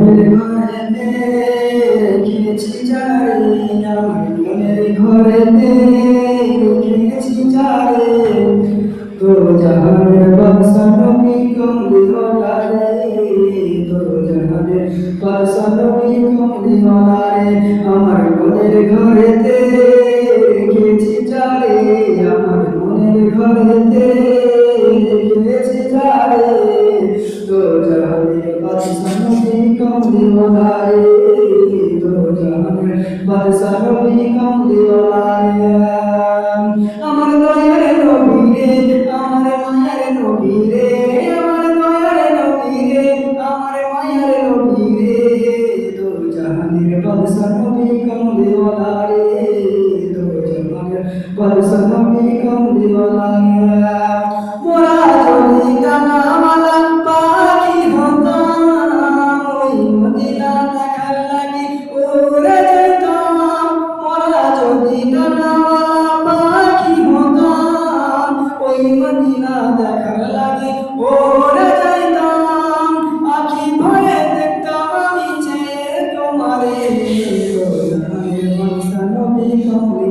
মনের ঘরেতে রেখেছি যারে, আমার মনের ঘরেতে রেখেছি যারে, তো জাহানের বাদশা নবী কমলিওয়ালা রে, তো জাহানের বাদশা নবী কমলিওয়ালা রে, আমার মনের ঘরেতে রেখেছি যারে, আমার মনের ঘরেতে রেখেছি যারে, তো জাহানের বাদশা নবী কমলিওয়ালা রে, তো জাহানের বাদশা নবী কমলিওয়ালা রে। আমার দয়ার নবী রে, আমার মায়ের নবী রে, আমার দয়ার নবী রে, আমার মায়ের নবী রে, দো জাহানের বাদশা নবী কমলিওয়ালা রে, দো জাহানের বাদশা নবী কমলিওয়ালা রে। মোরা যদি ডানাওয়ালা পাখি হতাম, ওই মদিনা দেখার লাগি উড়ে যেতাম। মোরা যদি ডানাওয়ালা পাখি হতাম, ওই মদিনা দেখার লাগি উড়ে যেতাম। আখি ভরে দেখতাম আমি যে তোমারে, জাহানের বাদশা নবী কমলিওয়ালা